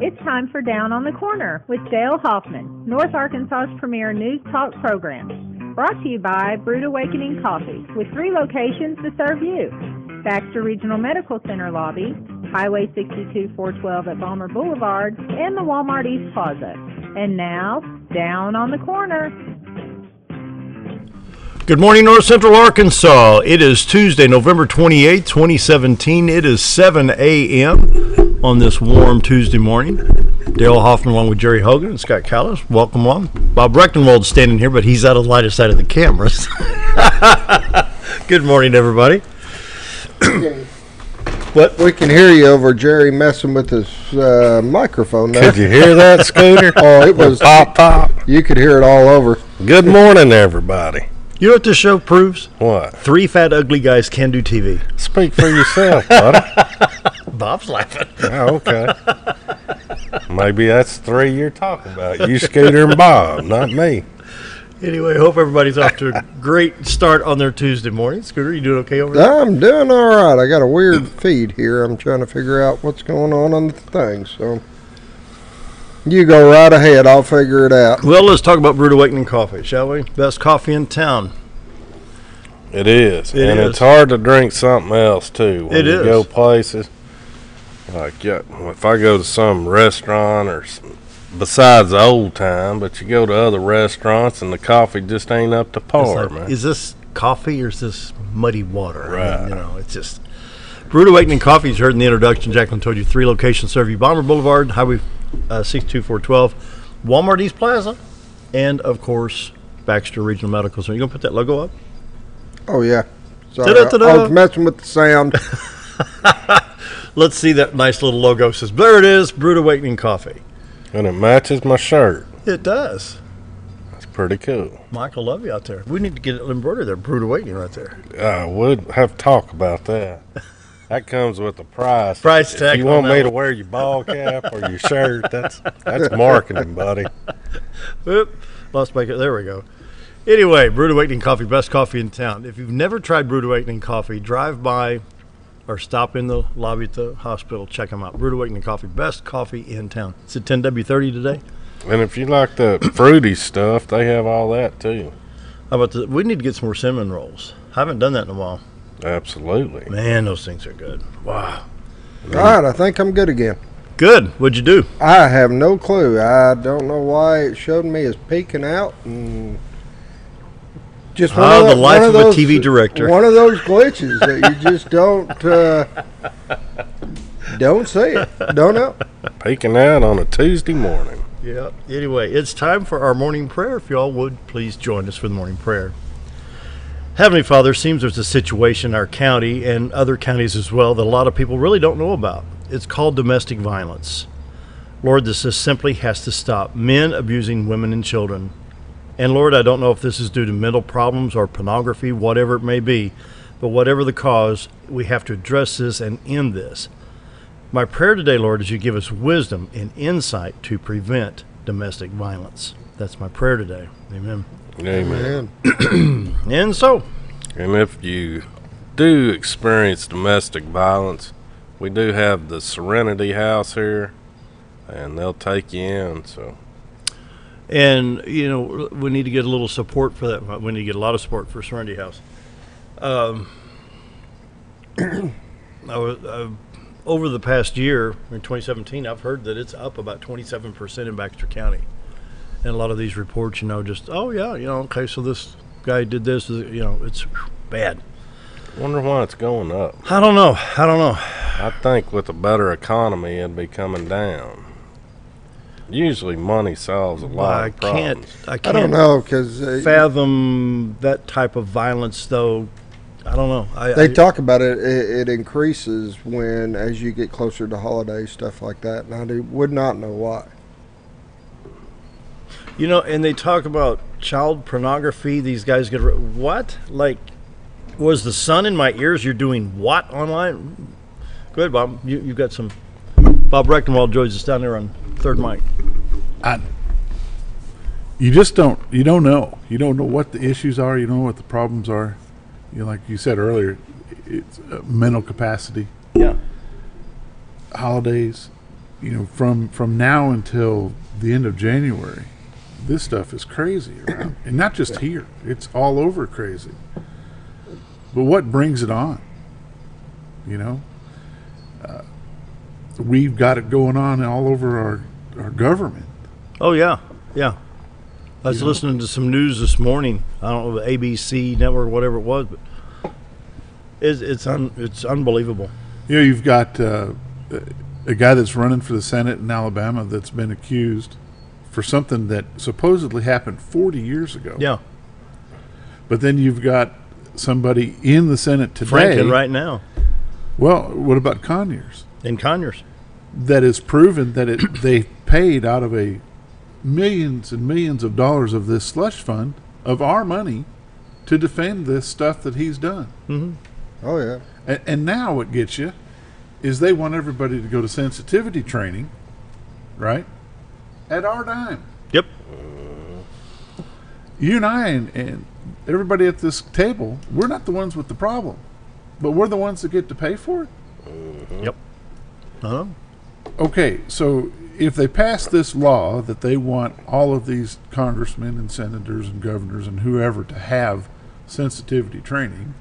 It's time for Down on the Corner with Dale Hoffman, North Arkansas's premier news talk program. Brought to you by Brood Awakening Coffee, with 3 locations to serve you. Baxter Regional Medical Center lobby, Highway 62 412 at Balmer Boulevard, and the Walmart East Plaza. And now, Down on the Corner. Good morning, North Central Arkansas. It is Tuesday, November 28, 2017. It is 7 a.m. on this warm Tuesday morning. Dale Hoffman along with Jerry Hogan and Scott Callis. Welcome along. Bob Brechtenwald's standing here, but he's out of the lighter side of the cameras. Good morning, everybody. What? We can hear you over Jerry messing with his microphone there. Could you hear that, Scooter? Oh, it was pop, pop. You could hear it all over. Good morning, everybody. You know what this show proves? What? 3 fat, ugly guys can do TV. Speak for yourself, buddy. Bob's laughing. Oh, okay. Maybe that's 3 you're talking about. You, Scooter, and Bob, not me. Anyway, hope everybody's off to a great start on their Tuesday morning. Scooter, you doing okay over there? I'm doing all right. I got a weird feed here. I'm trying to figure out what's going on the thing. So you go right ahead. I'll figure it out. Well, let's talk about Brood Awakening Coffee, shall we? Best coffee in town. It is. It and is. it's hard to drink something else, too. When It you is. go places. Like, yeah, if I go to some restaurant or besides the old time, but you go to other restaurants and the coffee just ain't up to par, Like, man. is this coffee or is this muddy water? Right. You know, it's just Brood Awakening Coffee. You heard in the introduction, Jacqueline told you 3 locations serve you: Balmer Boulevard, Highway 62 412, Walmart East Plaza, and of course Baxter Regional Medical Center. You gonna put that logo up? Oh, yeah. Sorry, Ta-da-ta-da. I was messing with the sound. Let's see that nice little logo. Says there it is, Brood Awakening Coffee. And it matches my shirt. It does. It's pretty cool. Michael, love you out there. We need to get it embroidered there, Brood Awakening right there. We'd have to talk about that. That comes with the price. Price tag If you on want that me to one. wear your ball cap or your shirt, that's marketing, buddy. Oop, lost my. There we go. Anyway, Brood Awakening Coffee, best coffee in town. If you've never tried Brood Awakening Coffee, drive by or stop in the lobby at the hospital. Check them out. Brood Awakening Coffee, best coffee in town. It's at 10W30 today. And if you like the fruity stuff, they have all that too. How about we need to get some more cinnamon rolls. I haven't done that in a while. Absolutely. Man, those things are good. Wow. All right, I think I'm good again. Good. What'd you do? I have no clue. I don't know why it showed me as peeking out. And just The life of a TV director. One of those glitches that you just don't see it. Don't know. Peeking out on a Tuesday morning. Yeah. Anyway, it's time for our morning prayer. If y'all would, please join us for the morning prayer. Heavenly Father, seems there's a situation in our county and other counties as well that a lot of people really don't know about. It's called domestic violence. Lord, this just simply has to stop. Men abusing women and children. And Lord, I don't know if this is due to mental problems or pornography, whatever it may be, but whatever the cause, we have to address this and end this. My prayer today, Lord, is you give us wisdom and insight to prevent domestic violence. That's my prayer today. Amen. Amen. And so, And if you do experience domestic violence, we do have the Serenity House here, and they'll take you in. So, and you know, we need to get a little support for that. We need to get a lot of support for Serenity House. Over the past year, in 2017, I've heard that it's up about 27% in Baxter County. And a lot of these reports, you know, just, oh, yeah, you know, okay, so this guy did this, you know, it's bad. wonder why it's going up. I don't know. I think with a better economy, it'd be coming down. Usually money solves a lot of problems. I I can't don't know because fathom that type of violence, though. I don't know. they talk about it. It increases when as you get closer to holidays, stuff like that. And I would not know why. You know, and they talk about child pornography. These guys get what? Like, was the sun in my ears? You're doing what online? Go ahead, Bob. You've got some. Bob Brechtenwald joins us down there on third mic. You just don't. You don't know. You don't know what the issues are. You don't know what the problems are. You know, like you said earlier, it's mental capacity. Yeah. Holidays, from now until the end of January, this stuff is crazy around, and not just here. It's all over crazy. But what brings it on? We've got it going on all over our government. Oh yeah, yeah. I was listening to some news this morning. I don't know, the ABC network, whatever it was, but it's unbelievable. You've got a guy that's running for the Senate in Alabama that's been accused for something that supposedly happened 40 years ago. Yeah. But then you've got somebody in the Senate today. Franklin right now. Well, what about Conyers? In Conyers. That is proven that they paid out of a millions and millions of dollars of this slush fund of our money to defend this stuff that he's done. Mm-hmm. Oh, yeah. And now what gets you is they want everybody to go to sensitivity training, right? At our dime. Yep. You and I and everybody at this table, we're not the ones with the problem, but we're the ones that get to pay for it. Mm-hmm. Yep. Uh-huh. Okay, so if they pass this law that they want all of these congressmen and senators and governors and whoever to have sensitivity training,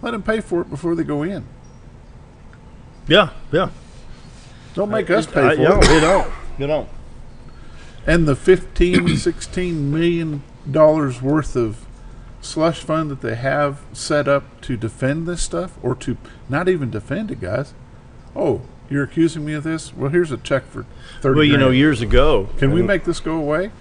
let them pay for it before they go in. Yeah, yeah. Don't make us pay for Yeah, it. you don't. And the $16 million worth of slush fund that they have set up to defend this stuff, or to not even defend it, guys. Oh, you're accusing me of this? Well, here's a check for 30 Well, grand. years ago. Can we make this go away?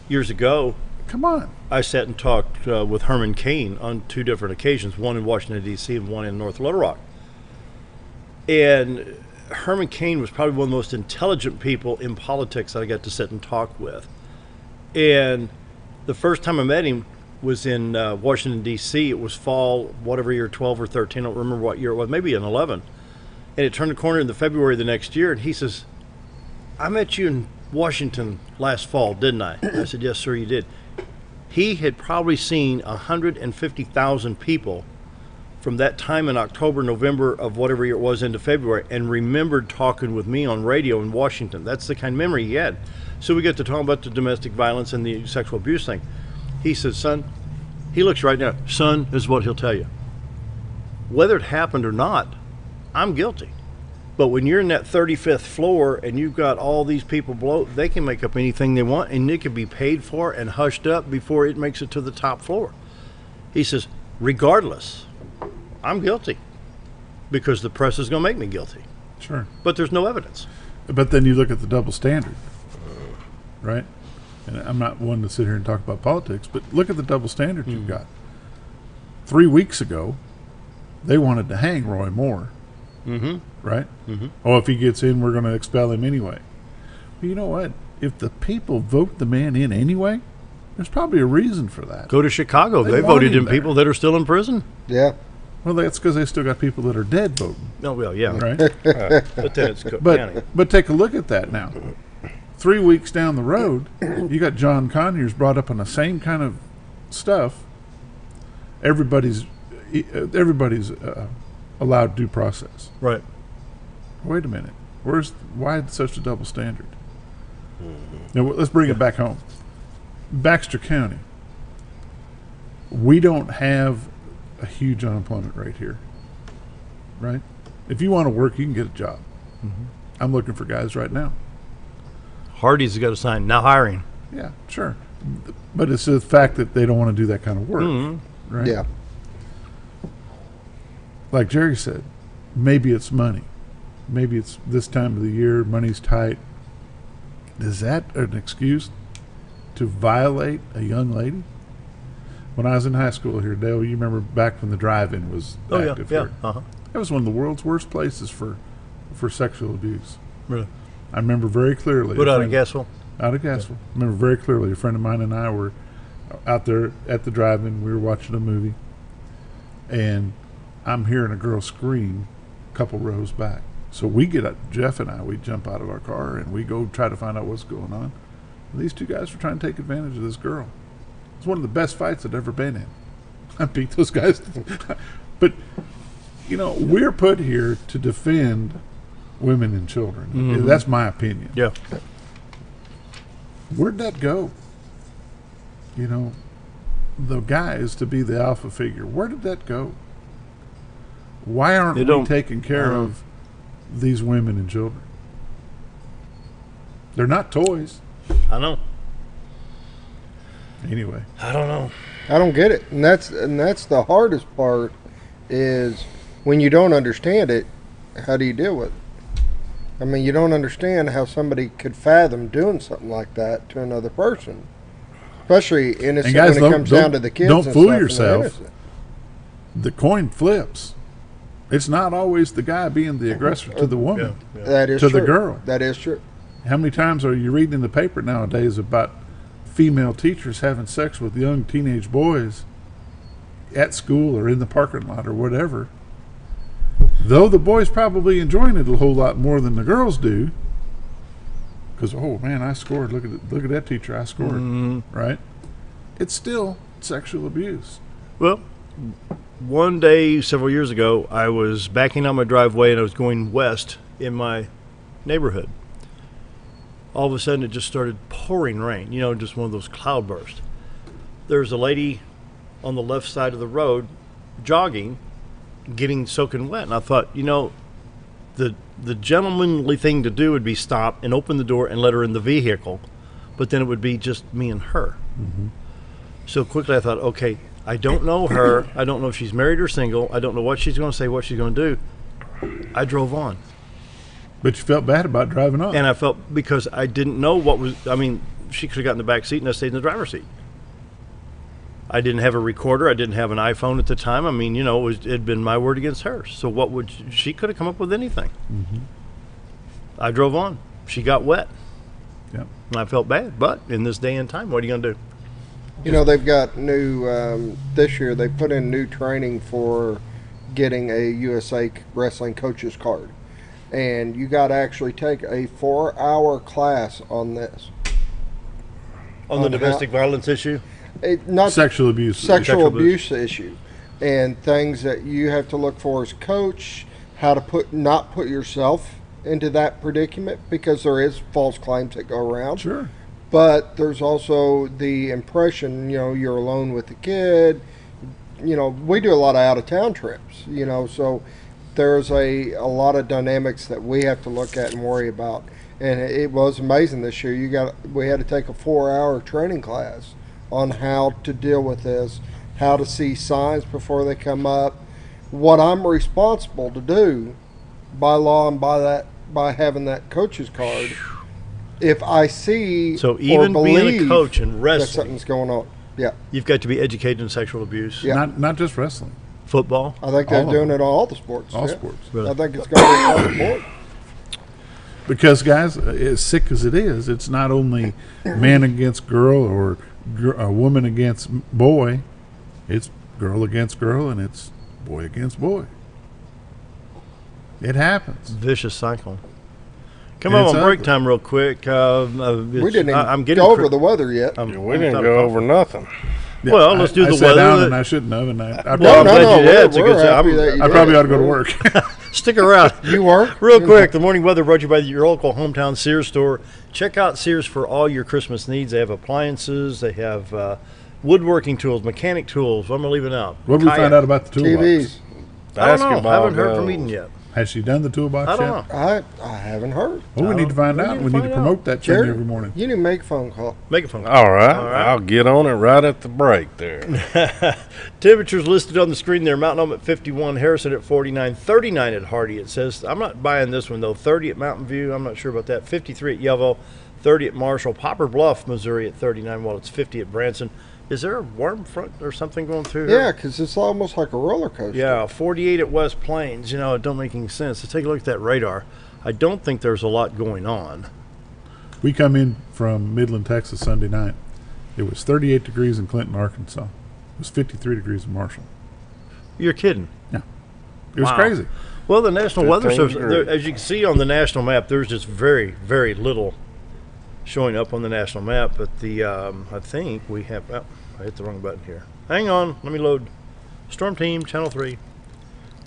Years ago, Come on. I sat and talked with Herman Cain on 2 different occasions, one in Washington, D.C. and one in North Little Rock. And Herman Cain was probably one of the most intelligent people in politics that I got to sit and talk with. And the first time I met him was in Washington, D.C. It was fall, whatever year, 12 or 13, I don't remember what year it was, maybe in 11. And it turned the corner in the February of the next year, and he says, I met you in Washington last fall, didn't I? I said, yes, sir, you did. He had probably seen 150,000 people from that time in October, November of whatever year it was into February, and remembered talking with me on radio in Washington. That's the kind of memory he had. So we got to talk about the domestic violence and the sexual abuse thing. He says, son, he looks right now, son, is what he'll tell you. Whether it happened or not, I'm guilty. But when you're in that 35th floor and you've got all these people below, they can make up anything they want, and it can be paid for and hushed up before it makes it to the top floor. He says, regardless, I'm guilty because the press is going to make me guilty. Sure. But there's no evidence. But then you look at the double standard, right? And I'm not one to sit here and talk about politics, but look at the double standard you've got. 3 weeks ago, they wanted to hang Roy Moore. Mm-hmm. Right? Mm-hmm. Oh, if he gets in, we're going to expel him anyway. Well, you know what? If the people vote the man in anyway, there's probably a reason for that. Go to Chicago. They want voted him in there. people that are still in prison. Yeah. Well, that's because they still got people that are dead voting, Oh, well, yeah. right? But then it's Cook County. But take a look at that now. 3 weeks down the road, you got John Conyers brought up on the same kind of stuff. Everybody's allowed due process. Right. Wait a minute. Why such a double standard? Now let's bring it back home. Baxter County. We don't have a huge unemployment rate here, right? If you want to work, you can get a job. I'm looking for guys right now. Hardee's got a sign, now hiring. Yeah, sure. But it's the fact that they don't want to do that kind of work, right? Yeah. Like Jerry said, maybe it's money. Maybe it's this time of the year, money's tight. Is that an excuse to violate a young lady? When I was in high school here, Dale, you remember back when the drive-in was active yeah. here. Uh-huh. That was one of the world's worst places for sexual abuse. Really? I remember very clearly. Put out a Gassville? Out of Gassville. I remember very clearly. A friend of mine and I were out there at the drive-in. We were watching a movie, and I'm hearing a girl scream a couple rows back. So we get up, Jeff and I, we jump out of our car and we go try to find out what's going on. And these two guys were trying to take advantage of this girl. It's one of the best fights I've ever been in. I beat those guys. But, we're put here to defend women and children. Mhm. That's my opinion. Yeah. Where'd that go? You know, the guy is to be the alpha figure. Where did that go? Why aren't They we don't- taking care of these women and children? They're not toys. I know. Anyway, I don't know. I don't get it, and that's the hardest part is when you don't understand it. How do you deal with it? I mean, you don't understand how somebody could fathom doing something like that to another person, especially innocent guys, when it comes down to the kids. don't and fool stuff, and they're yourself. innocent. the coin flips. It's not always the guy being the aggressor to the woman, Yeah. That is to true. the girl. That is true. How many times are you reading in the paper nowadays about female teachers having sex with young teenage boys at school or in the parking lot or whatever? Though the boys probably enjoying it a whole lot more than the girls do, because oh man, I scored. Look at that teacher, I scored. Mhm. Right? It's still sexual abuse. Well, one day several years ago, I was backing on my driveway and I was going west in my neighborhood. All of a sudden, it just started pouring rain. You know, just one of those cloud bursts. There's a lady on the left side of the road jogging, getting soaking wet, and I thought, you know, the gentlemanly thing to do would be stop and open the door and let her in the vehicle, but then it would be just me and her. Mm-hmm. So quickly I thought, okay, I don't know her. I don't know if she's married or single. I don't know what she's going to say, what she's going to do. I drove on. But you felt bad about driving on. And I felt, because I didn't know what was, I mean, she could have gotten in the back seat and I stayed in the driver's seat. I didn't have a recorder. I didn't have an iPhone at the time. I mean, you know, it'd been my word against hers. So what would, she could have come up with anything. Mm-hmm. I drove on. She got wet. Yep. And I felt bad. But in this day and time, what are you going to do? You know, they've got new, this year, they put in new training for getting a USA Wrestling Coaches card. And you got to actually take a 4-hour class on this. On the On domestic violence issue? Not Sexual abuse. sexual Sexual abuse issue. And things that you have to look for as coach, how to not put yourself into that predicament, because there is false claims that go around. Sure. But there's also the impression, you know, you're alone with the kid. You know, we do a lot of out-of-town trips, you know, so there's a lot of dynamics that we have to look at and worry about. And it was amazing this year. We had to take a 4-hour training class on how to deal with this, how to see signs before they come up, what I'm responsible to do by law and by having that coach's card. If I see So even or being believe a coach in that wrestling, something's going on, yeah, you've got to be educated in sexual abuse. Yeah. Not just wrestling. Football. I think they're All of doing them. it on all the sports. All yeah. sports. Really? I think it's going to be across the board. Because, guys, as sick as it is, it's not only man against girl or a woman against boy. It's girl against girl, and it's boy against boy. It happens. Vicious cycle. Come And on, it's break ugly. time real quick. We didn't even I'm getting go over the weather yet. I'm- We I'm didn't out go of over nothing. Yeah, Well, let's do I the sat weather. down and I shouldn't have, and I Well, probably, I'm glad you did. we're, It's a good we're happy job. that you I did probably it. ought to go to work. Stick around. You work? Real quick, the morning weather brought to you by your local hometown Sears store. Check out Sears for all your Christmas needs. They have appliances. They have woodworking tools, mechanic tools. What am I leaving out? What did we Kayak. find out about the toolbox? TVs. I don't know. Basketball I haven't heard from goes. Eden yet. Has she done the toolbox I don't yet? know. I haven't heard. Well, we need to find We out. need to We need to find promote that thing Jared, every morning. You need to make a phone call. Make a phone call. All right. All right. I'll get on it right at the break there. Temperatures listed on the screen there. Mountain Home at 51, Harrison at 49, 39 at Hardy. It says, I'm not buying this one though. 30 at Mountain View. I'm not sure about that. 53 at Yellow, 30 at Marshall. Poplar Bluff, Missouri at 39, while it's 50 at Branson. Is there a warm front or something going through here? Yeah, because it's almost like a roller coaster. Yeah, 48 at West Plains. You know, it don't make any sense. So take a look at that radar. I don't think there's a lot going on. We come in from Midland, Texas Sunday night. It was 38 degrees in Clinton, Arkansas. It was 53 degrees in Marshall. You're kidding. It was Wow. crazy. Well, the National Weather 15 Service, there, degrees. as you can see on the national map, there's just very, very little showing up on the national map. But the, I think we have, oh, I hit the wrong button here. Hang on, let me load. Storm Team, Channel 3.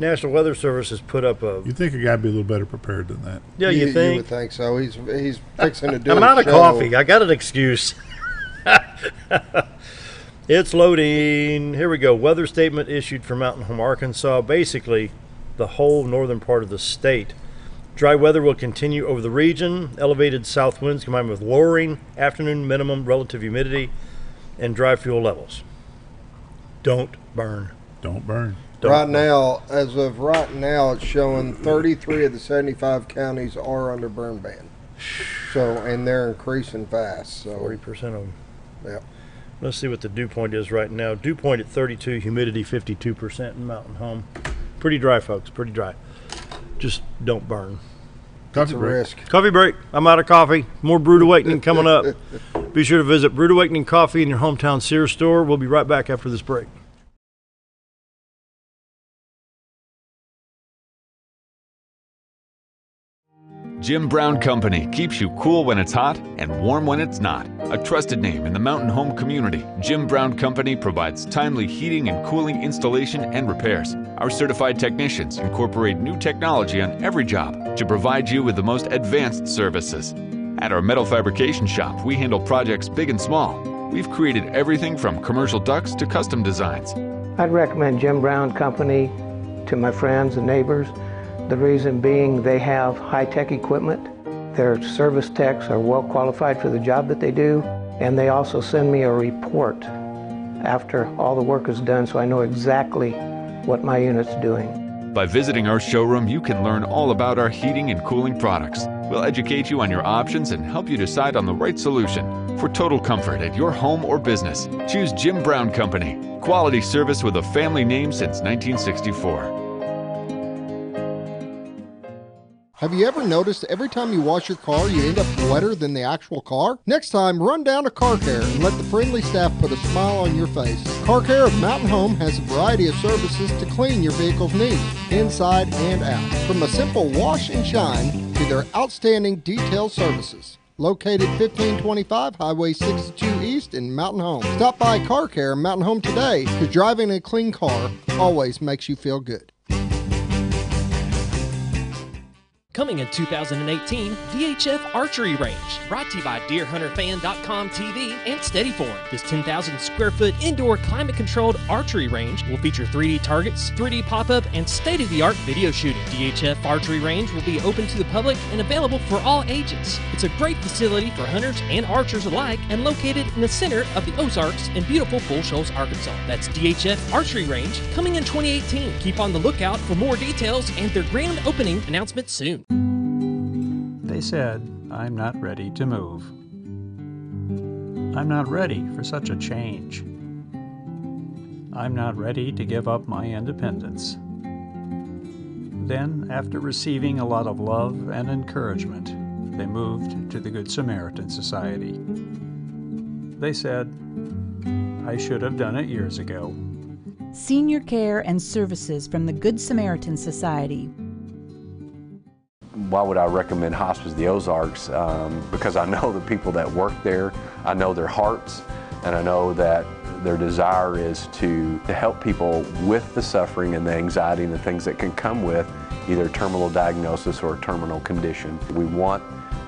National Weather Service has put up a. You think a guy would be a little better prepared than that? Yeah, you think? You would think so. He's fixing to do. I'm a out of show. coffee. I got an excuse. It's loading. Here we go. Weather statement issued for Mountain Home, Arkansas. Basically, the whole northern part of the state. Dry weather will continue over the region. Elevated south winds combined with lowering afternoon minimum relative humidity and dry fuel levels. Don't burn. Don't burn. Now, as of right now, it's showing 33 of the 75 counties are under burn ban. So, and they're increasing fast. So 40% of them. Yep. Let's see what the dew point is right now. Dew point at 32, humidity 52% in Mountain Home. Pretty dry, folks. Pretty dry. Just don't burn. Coffee It's a break. risk. Coffee break. I'm out of coffee. More Brewed Awakening coming up. Be sure to visit Brewed Awakening Coffee in your hometown Sears store. We'll be right back after this break. Jim Brown Company keeps you cool when it's hot and warm when it's not. A trusted name in the mountain home community, Jim Brown Company provides timely heating and cooling installation and repairs. Our certified technicians incorporate new technology on every job to provide you with the most advanced services. At our metal fabrication shop, we handle projects big and small. We've created everything from commercial ducts to custom designs. I'd recommend Jim Brown Company to my friends and neighbors. The reason being they have high-tech equipment. Their service techs are well qualified for the job that they do, and they also send me a report after all the work is done so I know exactly what my unit's doing. By visiting our showroom, you can learn all about our heating and cooling products. We'll educate you on your options and help you decide on the right solution. For total comfort at your home or business, choose Jim Brown Company. Quality service with a family name since 1964. Have you ever noticed every time you wash your car, you end up wetter than the actual car? Next time, run down to Car Care and let the friendly staff put a smile on your face. Car Care of Mountain Home has a variety of services to clean your vehicle's needs, inside and out. From a simple wash and shine to their outstanding detailed services. Located 1525 Highway 62 East in Mountain Home. Stop by Car Care Mountain Home today, because driving a clean car always makes you feel good. Coming in 2018, VHF Archery Range, brought to you by DeerHunterFan.com TV and Steadyform. This 10,000 square foot indoor climate-controlled archery range will feature 3D targets, 3D pop-up, and state-of-the-art video shooting. DHF Archery Range will be open to the public and available for all ages. It's a great facility for hunters and archers alike and located in the center of the Ozarks in beautiful Bull Shoals, Arkansas. That's DHF Archery Range, coming in 2018. Keep on the lookout for more details and their grand opening announcement soon. They said, I'm not ready to move. I'm not ready for such a change. I'm not ready to give up my independence. Then, after receiving a lot of love and encouragement, they moved to the Good Samaritan Society. They said, I should have done it years ago. Senior care and services from the Good Samaritan Society. Why would I recommend Hospice of the Ozarks? Because I know the people that work there, I know their hearts, and I know that their desire is to help people with the suffering and the anxiety and the things that can come with either a terminal diagnosis or a terminal condition. We want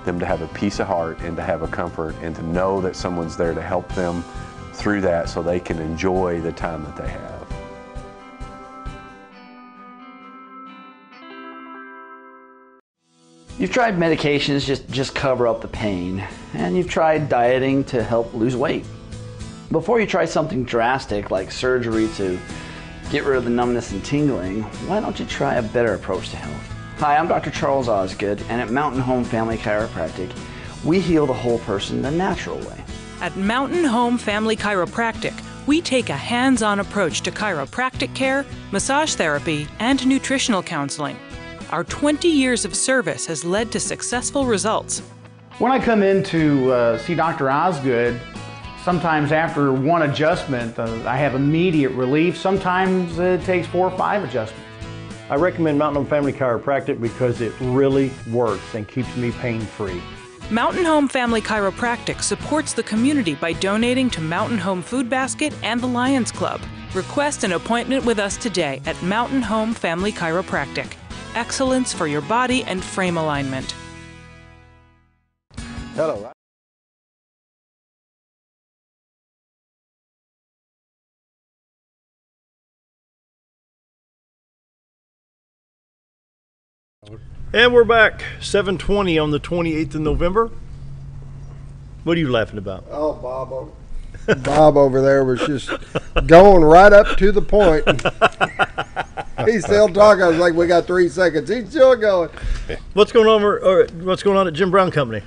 them to have a peace of heart and to have a comfort and to know that someone's there to help them through that so they can enjoy the time that they have. You've tried medications just cover up the pain, and you've tried dieting to help lose weight. Before you try something drastic like surgery to get rid of the numbness and tingling, why don't you try a better approach to health? Hi, I'm Dr. Charles Osgood, and at Mountain Home Family Chiropractic, we heal the whole person the natural way. At Mountain Home Family Chiropractic, we take a hands-on approach to chiropractic care, massage therapy, and nutritional counseling. Our 20 years of service has led to successful results. When I come in to see Dr. Osgood, sometimes after one adjustment, I have immediate relief. Sometimes it takes 4 or 5 adjustments. I recommend Mountain Home Family Chiropractic because it really works and keeps me pain-free. Mountain Home Family Chiropractic supports the community by donating to Mountain Home Food Basket and the Lions Club. Request an appointment with us today at Mountain Home Family Chiropractic. Excellence for your body and frame alignment. Hello. And we're back, 7:20 on the 28th of November. What are you laughing about? Oh, Bob over there was just going right up to the point. He's still talking. I was like, we got 3 seconds. He's still going. What's going on? Or what's going on at Jim Brown Company?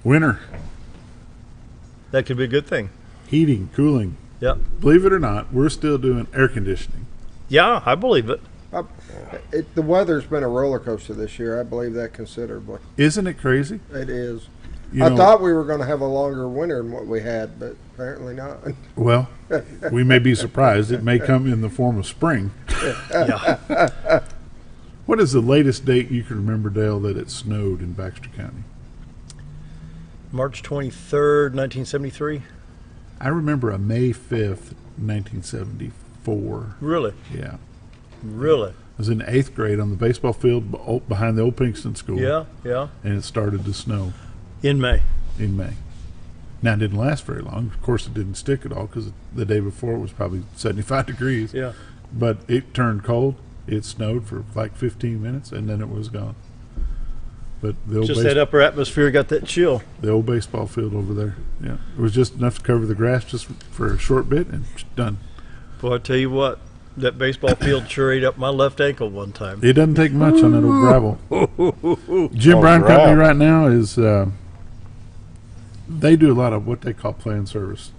Winter. That could be a good thing. Heating, cooling. Yeah. Believe it or not, we're still doing air conditioning. Yeah, I believe it. The weather's been a roller coaster this year. I believe that considerably. Isn't it crazy? It is. You I know, thought we were going to have a longer winter than what we had, but apparently not. Well, we may be surprised. It may come in the form of spring. Yeah. What is the latest date you can remember, Dale, that it snowed in Baxter County? March 23rd, 1973. I remember a May 5th, 1974. Really? Yeah. Really? I was in 8th grade on the baseball field behind the old Pinkston School. Yeah, yeah. And it started to snow. In May. In May. Now, it didn't last very long. Of course, it didn't stick at all because the day before it was probably 75 degrees. Yeah. But it turned cold. It snowed for like 15 minutes, and then it was gone. But the old Just that upper atmosphere got that chill. The old baseball field over there. Yeah. It was just enough to cover the grass just for a short bit, and done. Boy, I tell you what, that baseball field sure ate up my left ankle one time. It doesn't take much on that old gravel. Jim Brown Company right now is they do a lot of what they call planned service.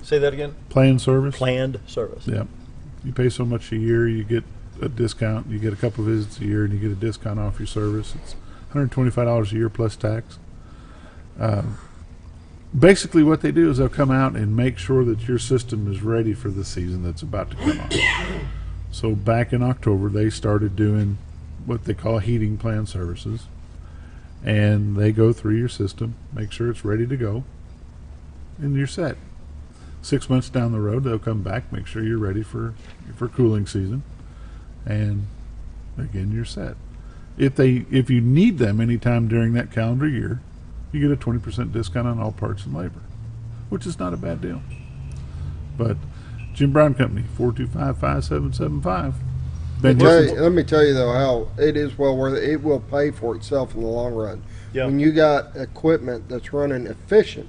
Say that again? Planned service? Planned service. Yeah. You pay so much a year, you get a discount. You get a couple visits a year, and you get a discount off your service. It's $125 a year plus tax. Basically what they do is they'll come out and make sure that your system is ready for the season that's about to come on. So back in October, they started doing what they call heating plan services. And they go through your system, make sure it's ready to go, and you're set. 6 months down the road, they'll come back, make sure you're ready for cooling season, and again, you're set. If you need them anytime during that calendar year, you get a 20% discount on all parts and labor, which is not a bad deal. But Jim Brown Company, 425-5775. Let me tell you though how it is well worth it. It will pay for itself in the long run. Yeah. When you got equipment that's running efficient,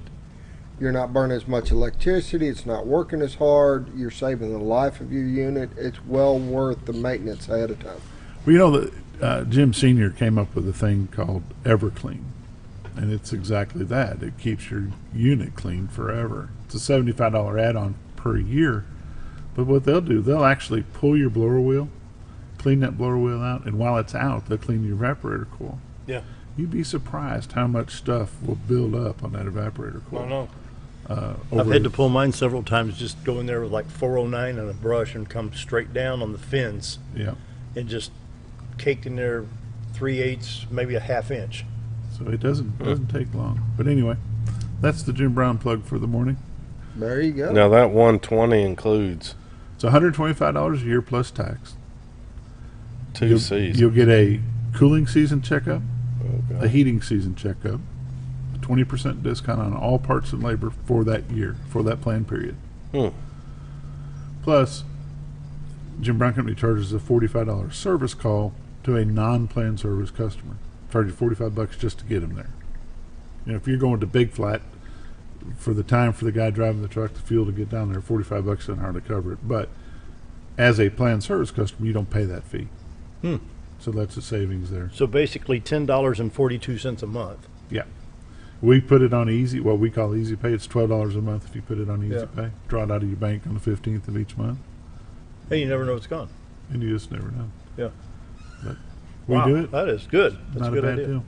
you're not burning as much electricity. It's not working as hard. You're saving the life of your unit. It's well worth the maintenance ahead of time. Well, you know that Jim Senior came up with a thing called EverClean, and it's exactly that. It keeps your unit clean forever. It's a $75 add-on per year, but what they'll do, they'll actually pull your blower wheel, clean that blower wheel out, and while it's out, they'll clean your evaporator coil. Yeah. You'd be surprised how much stuff will build up on that evaporator coil. I know. I've had to pull mine several times, just go in there with like 409 and a brush and come straight down on the fins. Yeah. And just caked in there 3/8, maybe a half inch. So it doesn't take long. But anyway, that's the Jim Brown plug for the morning. There you go. Now that 120 includes it's $125 a year plus tax. Two seasons. You'll get a cooling season checkup, a heating season checkup, 20% discount on all parts and labor for that year, for that plan period. Plus, Jim Brown Company charges a $45 service call to a non-planned service customer. Charge you $45 just to get them there. You know, if you're going to Big Flat, for the time for the guy driving the truck, the fuel to get down there, $45 an hour to cover it. But as a planned service customer, you don't pay that fee. So that's a savings there. So basically $10.42 a month. Yeah. We put it on easy, what we call easy pay. It's $12 a month if you put it on easy pay. Draw it out of your bank on the 15th of each month. Hey, you never know it's gone. And you just never know. Yeah. But we do it. That is good. That's Not a good bad idea. deal.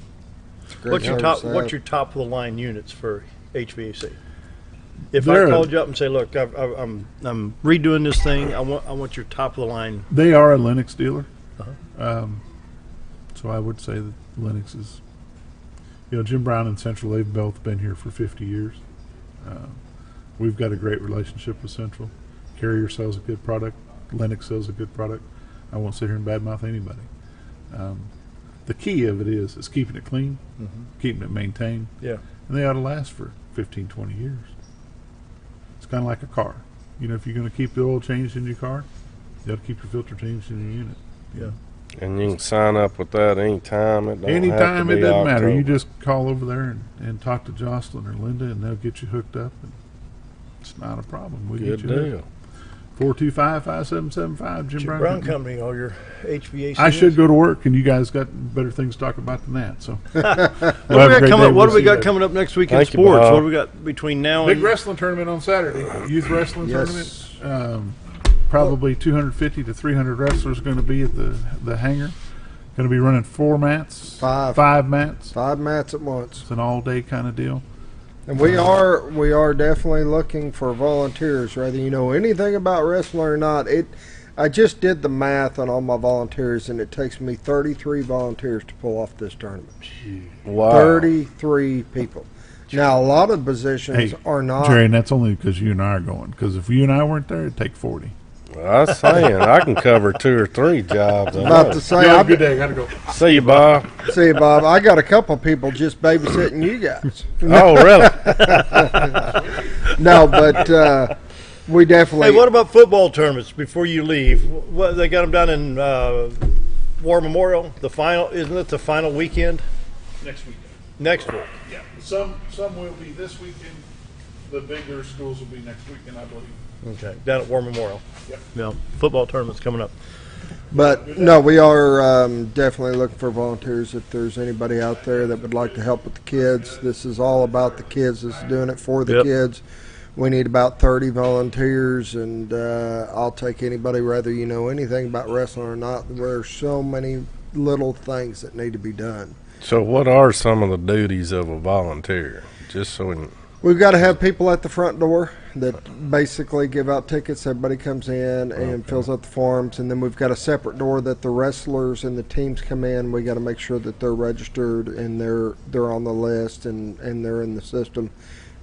What's your top of the line units for HVAC? If They're I called you up and say, look, I'm redoing this thing, I want your top of the line. They are a Lennox dealer. So I would say that Lennox is, Jim Brown and Central, they've both been here for 50 years. We've got a great relationship with Central. Carrier sells a good product. Lennox sells a good product. I won't sit here and badmouth anybody. The key of it is keeping it clean, keeping it maintained. Yeah. And they ought to last for 15, 20 years. It's kind of like a car. You know, if you're going to keep the oil changed in your car, you ought to keep your filter changed in your unit. Yeah. And you can sign up with that anytime. It Anytime, have to it be doesn't matter. You October. just call over there and talk to Jocelyn or Linda, and they'll get you hooked up. And it's not a problem. We Good get you deal. hooked. 425-5775, Jim Brown Brown Company. Company, all your HVAC. I should go to work, and you guys got better things to talk about than that. So, What do we got coming up next week in Thank you, sports? Bob. What do we got between now Big and wrestling tournament on Saturday. Youth wrestling Yes. tournament. Probably 250 to 300 wrestlers going to be at the hangar. Going to be running 4 mats. Five mats. 5 mats at once. It's an all-day kind of deal. And we are definitely looking for volunteers, whether you know anything about wrestling or not. I just did the math on all my volunteers, and it takes me 33 volunteers to pull off this tournament. Wow. 33 people. Now, a lot of positions are not. Jerry, and that's only because you and I are going. Because if you and I weren't there, it'd take 40. I was saying, I can cover 2 or 3 jobs. About to say, have a good day. Gotta go. See you, Bob. See you, Bob. I got a couple people just babysitting you guys. Oh, really? No, but we definitely. Hey, what about football tournaments before you leave? What, they got them down in War Memorial. The final, isn't it the final weekend? Next weekend. Next week. Yeah. Some will be this weekend. The bigger schools will be next weekend, I believe. Okay, down at War Memorial. Yep. Yeah, football tournament's coming up. But no, we are definitely looking for volunteers. If there's anybody out there that would like to help with the kids, this is all about the kids. This is doing it for the kids. We need about 30 volunteers, and I'll take anybody, whether you know anything about wrestling or not. There's so many little things that need to be done. So what are some of the duties of a volunteer? Just so we can... We've got to have people at the front door that basically give out tickets. Everybody comes in and fills out the forms, and then we've got a separate door that the wrestlers and the teams come in. We got to make sure that they're registered and they're on the list and they're in the system.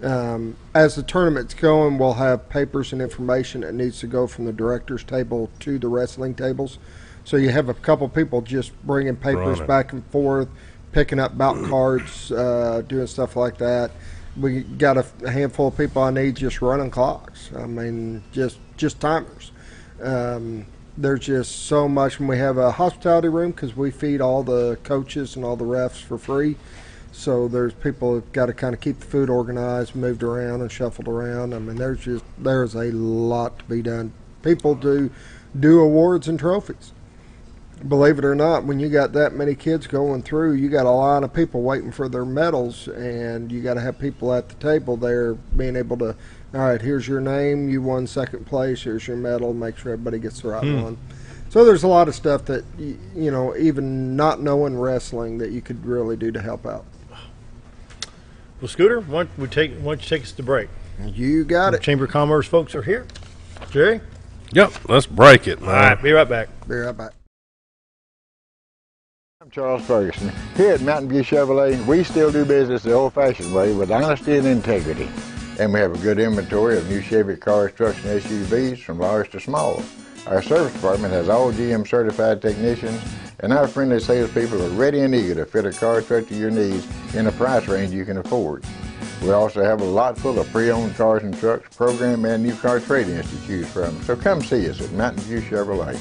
As the tournament's going, we'll have papers and information that needs to go from the director's table to the wrestling tables. So you have a couple people just bringing papers back and forth, picking up bout cards, doing stuff like that. We got a handful of people I need just running clocks. I mean, just timers. There's just so much. And we have a hospitality room because we feed all the coaches and all the refs for free. So there's people that got to kind of keep the food organized, moved around, and shuffled around. I mean, there's a lot to be done. People do awards and trophies. Believe it or not, when you got that many kids going through, you got a line of people waiting for their medals, and you got to have people at the table there being able to, all right, here's your name, you won second place, here's your medal, make sure everybody gets the right one. So there's a lot of stuff that, you know, even not knowing wrestling, that you could really do to help out. Well, Scooter, why don't you take us to break? You got it. Chamber of Commerce folks are here. Jerry? Yep, let's break it, man. All right, be right back. Be right back. I'm Charles Ferguson. Here at Mountain View Chevrolet, we still do business the old-fashioned way with honesty and integrity. And we have a good inventory of new Chevy cars, trucks, and SUVs from large to small. Our service department has all GM certified technicians, and our friendly salespeople are ready and eager to fit a car truck to your needs in a price range you can afford. We also have a lot full of pre-owned cars and trucks, program and new car trade-ins to choose from. So come see us at Mountain View Chevrolet.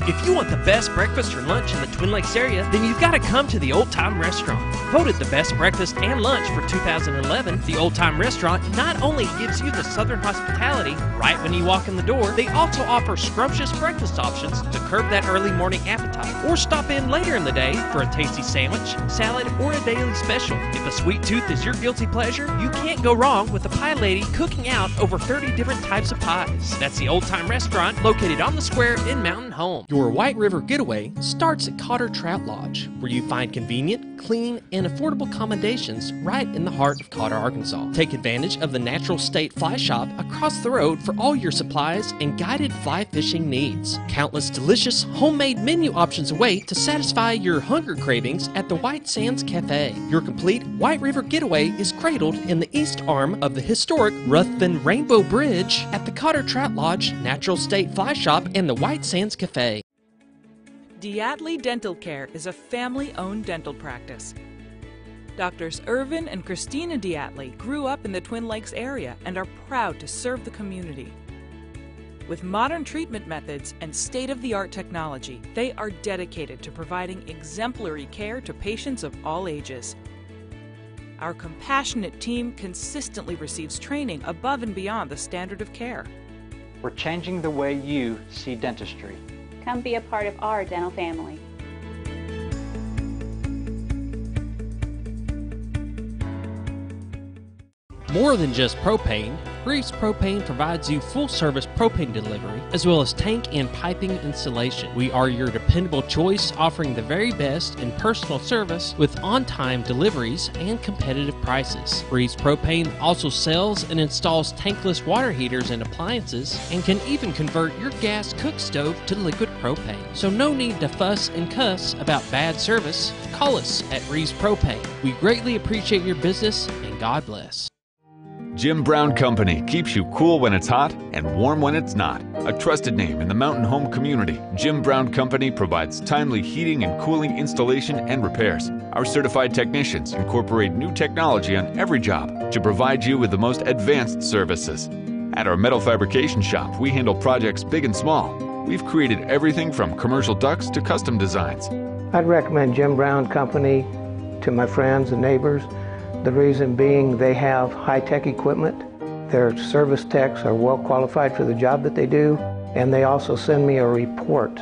If you want the best breakfast or lunch in the Twin Lakes area, then you've got to come to the Old Time Restaurant. Voted the best breakfast and lunch for 2011, the Old Time Restaurant not only gives you the Southern hospitality right when you walk in the door, they also offer scrumptious breakfast options to curb that early morning appetite. Or stop in later in the day for a tasty sandwich, salad, or a daily special. If a sweet tooth is your guilty pleasure, you can't go wrong with the pie lady cooking out over 30 different types of pies. That's the Old Time Restaurant, located on the square in Mountain Home. Your White River getaway starts at Cotter Trout Lodge, where you find convenient, clean, and affordable accommodations right in the heart of Cotter, Arkansas. Take advantage of the Natural State Fly Shop across the road for all your supplies and guided fly fishing needs. Countless delicious homemade menu options await to satisfy your hunger cravings at the White Sands Cafe. Your complete White River getaway is cradled in the east arm of the historic Ruthven Rainbow Bridge at the Cotter Trout Lodge, Natural State Fly Shop, and the White Sands Cafe. Diatley Dental Care is a family-owned dental practice. Doctors Irvin and Christina Diatley grew up in the Twin Lakes area and are proud to serve the community. With modern treatment methods and state-of-the-art technology, they are dedicated to providing exemplary care to patients of all ages. Our compassionate team consistently receives training above and beyond the standard of care. We're changing the way you see dentistry. Come be a part of our dental family. More than just propane, Breeze Propane provides you full-service propane delivery as well as tank and piping installation. We are your dependable choice, offering the very best in personal service with on-time deliveries and competitive prices. Breeze Propane also sells and installs tankless water heaters and appliances and can even convert your gas cook stove to liquid propane. So no need to fuss and cuss about bad service. Call us at Breeze Propane. We greatly appreciate your business and God bless. Jim Brown Company keeps you cool when it's hot and warm when it's not. A trusted name in the mountain home community, Jim Brown Company provides timely heating and cooling installation and repairs. Our certified technicians incorporate new technology on every job to provide you with the most advanced services. At our metal fabrication shop, we handle projects big and small. We've created everything from commercial ducts to custom designs. I'd recommend Jim Brown Company to my friends and neighbors. The reason being they have high-tech equipment. Their service techs are well qualified for the job that they do, and they also send me a report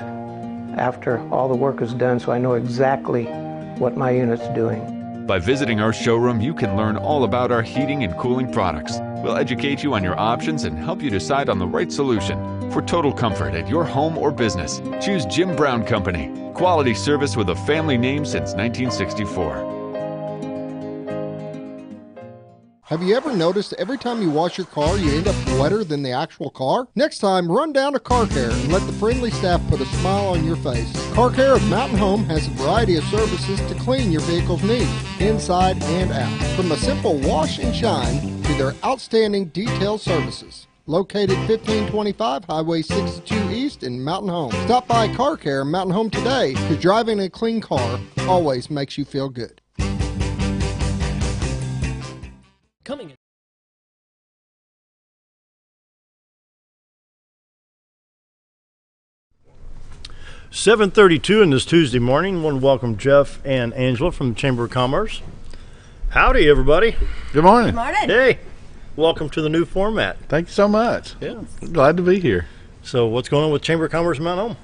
after all the work is done so I know exactly what my unit's doing. By visiting our showroom, you can learn all about our heating and cooling products. We'll educate you on your options and help you decide on the right solution. For total comfort at your home or business, choose Jim Brown Company. Quality service with a family name since 1964. Have you ever noticed every time you wash your car, you end up wetter than the actual car? Next time, run down to Car Care and let the friendly staff put a smile on your face. Car Care of Mountain Home has a variety of services to clean your vehicle's needs, inside and out. From a simple wash and shine to their outstanding detail services. Located 1525 Highway 62 East in Mountain Home. Stop by Car Care Mountain Home today, because driving a clean car always makes you feel good. Coming in. (7:32) in this Tuesday morning. I want to welcome Jeff and Angela from the Chamber of Commerce. Howdy, everybody. Good morning. Good morning. Hey, welcome to the new format. Thank you so much. Yeah, glad to be here. So, what's going on with Chamber of Commerce in Mount Home?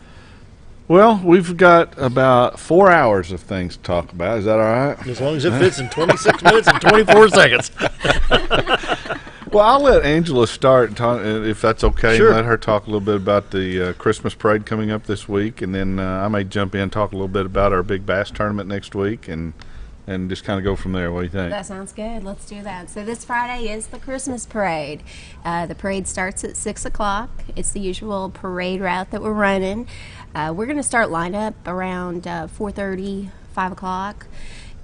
Well, we've got about 4 hours of things to talk about. Is that all right? As long as it fits in 26 minutes and 24 seconds. Well, I'll let Angela start, if that's okay. Sure. And let her talk a little bit about the Christmas parade coming up this week, and then I may jump in and talk a little bit about our big bass tournament next week, and just kind of go from there. What do you think? That sounds good. Let's do that. So this Friday is the Christmas parade. The parade starts at 6 o'clock. It's the usual parade route that we're running. We're going to start lineup around 4:30, 5 o'clock,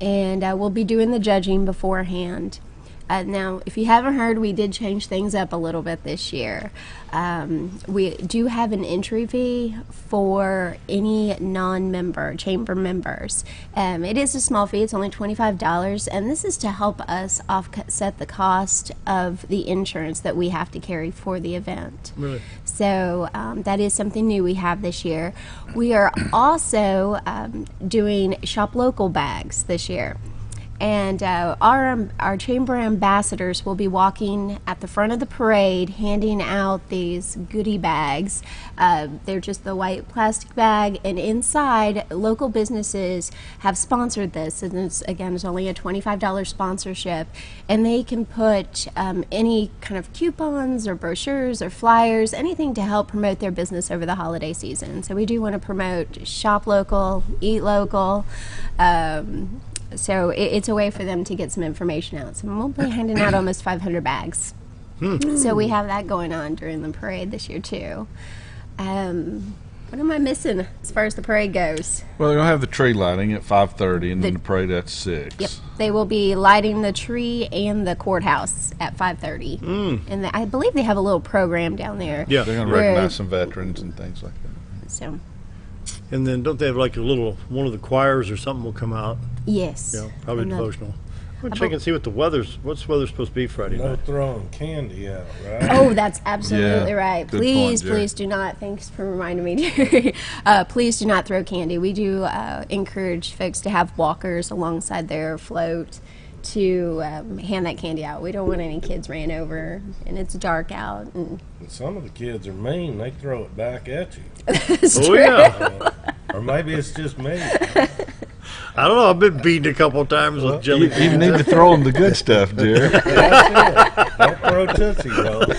and we'll be doing the judging beforehand. Now, if you haven't heard, we did change things up a little bit this year. We do have an entry fee for any non-member, chamber members. It is a small fee. It's only $25, and this is to help us offset the cost of the insurance that we have to carry for the event. Really? So that is something new we have this year. We are also doing shop local bags this year. And our chamber ambassadors will be walking at the front of the parade handing out these goodie bags. They're just the white plastic bag, and inside, local businesses have sponsored this. And it's only a $25 sponsorship. And they can put any kind of coupons or brochures or flyers, anything to help promote their business over the holiday season. So we do want to promote shop local, eat local. So it's a way for them to get some information out. So we'll be handing out almost 500 bags. So we have that going on during the parade this year too. What am I missing as far as the parade goes? Well, they're going to have the tree lighting at 5:30, and then the parade at 6. Yep, they will be lighting the tree and the courthouse at 5:30. And I believe they have a little program down there. Yeah, they're going to recognize some veterans and things like that. So. And then don't they have like a little, one of the choirs or something will come out? Yes. Yeah, probably devotional. I'm going to check and see what's the weather's supposed to be Friday night. No throwing candy out, right? Oh, that's absolutely right. Good Please, point, Jerry. please do not. Thanks for reminding me, Jerry. Please do not throw candy. We do encourage folks to have walkers alongside their float to hand that candy out. We don't want any kids ran over, and it's dark out. And some of the kids are mean. They throw it back at you. That's Oh, true. yeah. Or maybe it's just me. I don't know. I've been beaten a couple of times with jelly beans. You need to throw them the good stuff, Jerry. Don't throw Tootsie Rolls.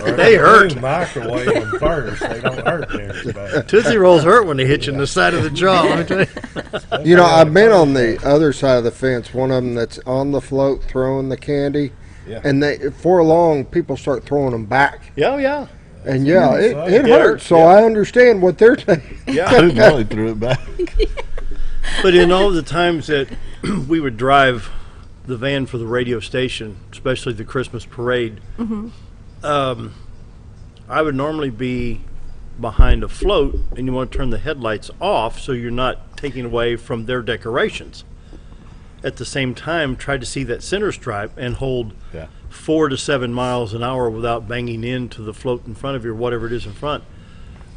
Or They hurt. Microwave them first. They don't hurt near as bad. Tootsie Rolls hurt when they hit you in the side of the jaw. Let me tell you. You know, I've been on the other side of the fence. One of them that's on the float throwing the candy, Yeah. and for long people start throwing them back. Yeah, yeah. And yeah, it Yeah, hurts. So yeah. I understand what they're saying. Yeah. I didn't know he threw it back. But in all the times that we would drive the van for the radio station, especially the Christmas parade, I would normally be behind a float, and you want to turn the headlights off so you're not taking away from their decorations. At the same time, try to see that center stripe and hold 4 to 7 miles an hour without banging into the float in front of you or whatever it is in front.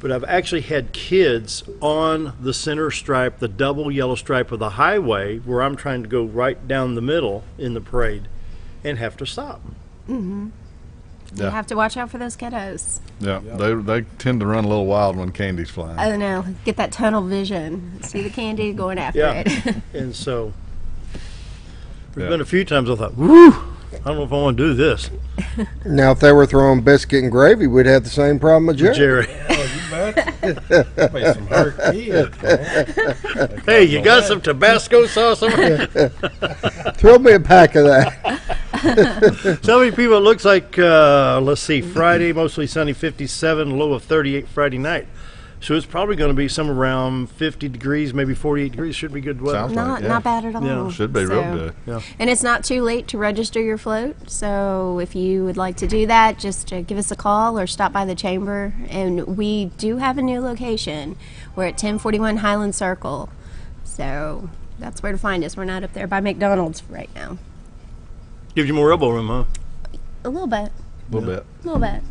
But I've actually had kids on the center stripe, the double yellow stripe of the highway, where I'm trying to go right down the middle in the parade, and have to stop. You have to watch out for those kiddos. Yeah, they tend to run a little wild when candy's flying. I don't know. Get that tunnel vision. See the candy going after Yeah. it. And so there's been a few times I thought, woo, I don't know if I want to do this. Now, if they were throwing biscuit and gravy, we'd have the same problem with Jerry. Oh, you bet. Be some hurt kids, man. Hey, you got some Tabasco sauce on it? Throw me a pack of that. Tell me, people, it looks like, let's see, Friday, mostly sunny, 57, low of 38 Friday night. So it's probably going to be somewhere around 50 degrees, maybe 48 degrees. Should be good weather. Sounds Not bad at all. Yeah. Should be real good. Yeah. And it's not too late to register your float. So if you would like to do that, just give us a call or stop by the chamber. And we do have a new location. We're at 1041 Highland Circle. So that's where to find us. We're not up there by McDonald's right now. Gives you more elbow room, huh? A little bit. A little bit. A little bit.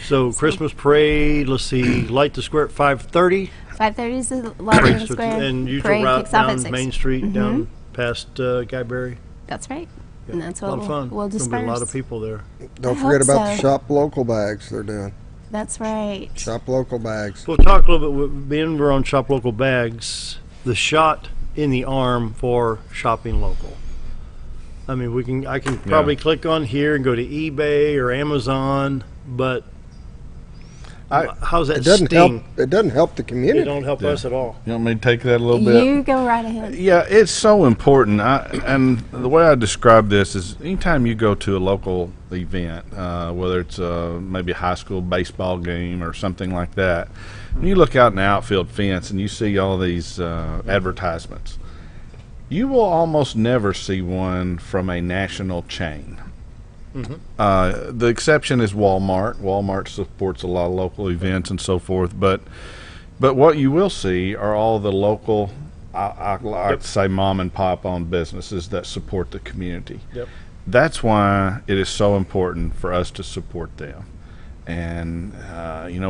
So Christmas parade, let's see, light the square at 5:30. 5:30 is the light in the square. And usual Parade route kicks off at down 6. Main Street, down past Guyberry. That's right. Yeah. And that's A what lot of fun. we'll There's disperse. going to be a lot of people there. Don't I forget hope about the so. shop local bags they're doing. That's right. Shop local bags. We'll talk a little bit, being we're on Shop Local Bags, the shot in the arm for shopping local. I mean, I can probably click on here and go to eBay or Amazon, but how's that It doesn't sting? help. It doesn't help the community. It don't help us at all. You want me to take that a little bit? You go right ahead. Yeah, it's so important. And the way I describe this is anytime you go to a local event, whether it's maybe a high school baseball game or something like that, and you look out in the outfield fence and you see all these advertisements, you will almost never see one from a national chain. The exception is Walmart. Walmart supports a lot of local events and so forth, but what you will see are all the local, I like to say, mom and pop owned businesses that support the community. Yep. That's why it is so important for us to support them. And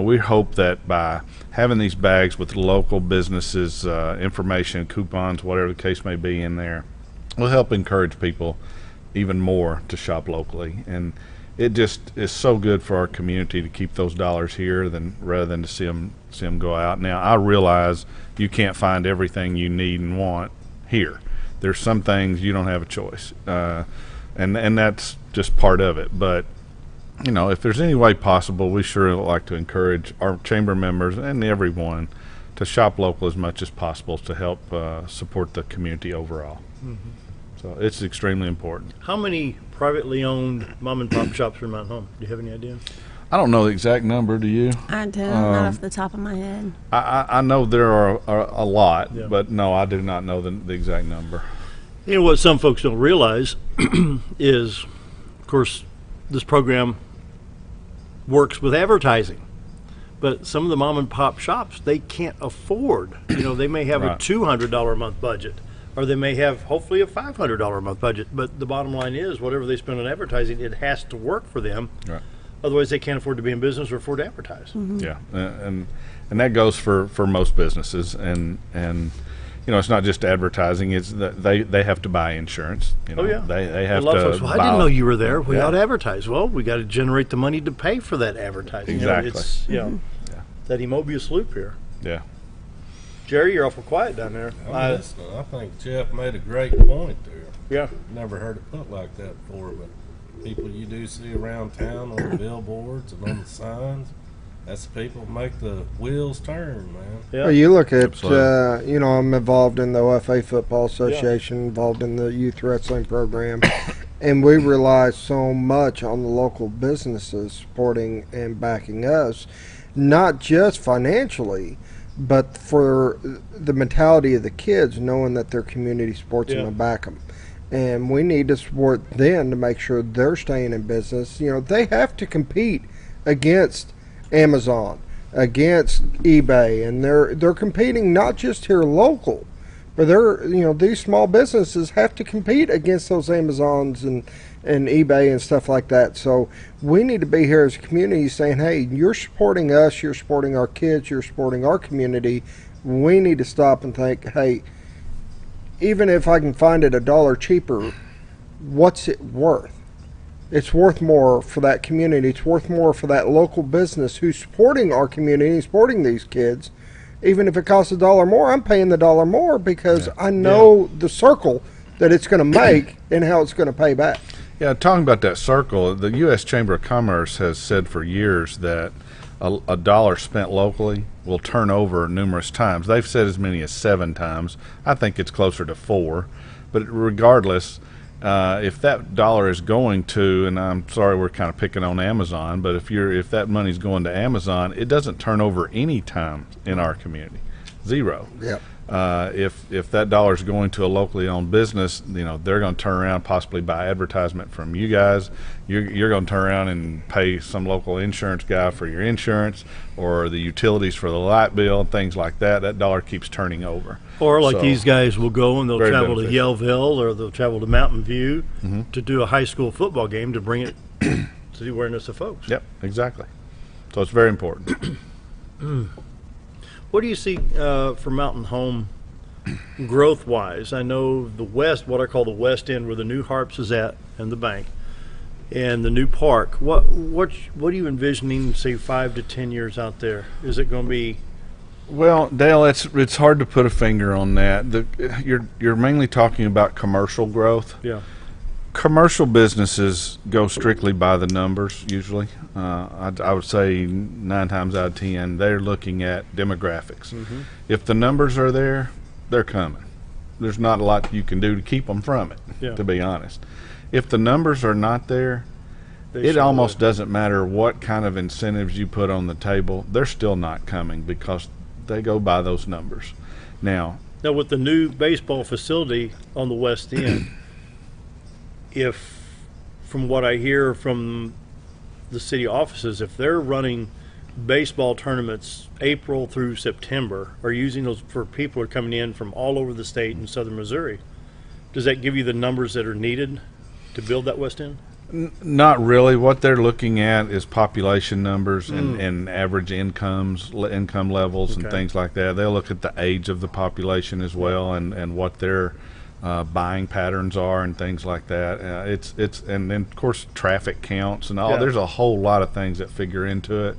we hope that by having these bags with local businesses, information, coupons, whatever the case may be in there, will help encourage people even more to shop locally. And it just is so good for our community to keep those dollars here rather than to see them go out. Now, I realize you can't find everything you need and want here. There's some things you don't have a choice, and that's just part of it. But if there's any way possible, we sure like to encourage our chamber members and everyone to shop local as much as possible to help support the community overall. Mm-hmm. So it's extremely important. How many privately owned mom and pop shops are in Mountain Home? Do you have any idea? I don't know the exact number. Do you? I don't, not off the top of my head. I know there are a lot, Yeah. but no, I do not know the exact number. You know what some folks don't realize is, of course, this program works with advertising. But some of the mom and pop shops, they can't afford. They may have a Right. $200 a month budget, or they may have hopefully a $500 a month budget. But the bottom line is, whatever they spend on advertising, it has to work for them. Right. Otherwise, they can't afford to be in business or afford to advertise. Yeah, and that goes for most businesses, and it's not just advertising. It's that they have to buy insurance. Oh yeah, they have a lot to. of folks, well, I didn't know you were there. We Yeah. ought to advertise. Well, we got to generate the money to pay for that advertising. Exactly. It's that Mobius loop here. Yeah. Jerry, you're awful quiet down there. I'm listening. I think Jeff made a great point there. Yeah. Never heard it put like that before, but people you do see around town on the billboards and on the signs, that's the people that make the wheels turn, man. Well, you look at, Absolutely. I'm involved in the OFA Football Association, involved in the youth wrestling program, and we rely so much on the local businesses supporting and backing us, not just financially, but for the mentality of the kids, knowing that their community supports them and back them. And we need to support them to make sure they're staying in business. They have to compete against Amazon, against eBay, and they're competing not just here local, but these small businesses have to compete against those Amazons and eBay and stuff like that. So we need to be here as a community saying, hey, you're supporting us, you're supporting our kids, you're supporting our community. We need to stop and think, hey, even if I can find it $1 cheaper, what's it worth? It's worth more for that community. It's worth more for that local business who's supporting our community, supporting these kids. Even if it costs $1 more, I'm paying the $1 more because I know the circle that it's going to make and how it's going to pay back. Yeah, talking about that circle, the U.S. Chamber of Commerce has said for years that a dollar spent locally will turn over numerous times. They've said as many as 7 times. I think it's closer to 4. But regardless, if that dollar is going to, and I'm sorry we're kind of picking on Amazon, but if that money's going to Amazon, it doesn't turn over any time in our community. 0. Yep. If that dollar is going to a locally owned business, they're going to turn around, possibly buy advertisement from you guys. You're going to turn around and pay some local insurance guy for your insurance, or the utilities for the light bill, things like that. That dollar keeps turning over. Or like these guys will go and they'll very travel to beneficial. Yellville, or they'll travel to Mountain View to do a high school football game to bring it to the awareness of folks. Yep, exactly. So it's very important. What do you see for Mountain Home growth-wise? I know the west, what I call the west end, where the new Harps is at and the bank, and the new park. What are you envisioning, say, 5 to 10 years out there? Is it going to be? Well, Dale, it's hard to put a finger on that. You're mainly talking about commercial growth. Yeah. Commercial businesses go strictly by the numbers usually. I would say 9 times out of 10 they're looking at demographics. If the numbers are there, they're coming. There's not a lot you can do to keep them from it, to be honest. If the numbers are not there, it almost doesn't matter what kind of incentives you put on the table. They're still not coming because they go by those numbers. Now with the new baseball facility on the west end, if, from what I hear from the city offices, if they're running baseball tournaments April through September, or using those for people who are coming in from all over the state in southern Missouri, does that give you the numbers that are needed to build that west end? Not really. What they're looking at is population numbers and average income levels and Okay. things like that. They'll look at the age of the population as well and what their buying patterns are and things like that. And then of course traffic counts and all. Yeah. There's a whole lot of things that figure into it.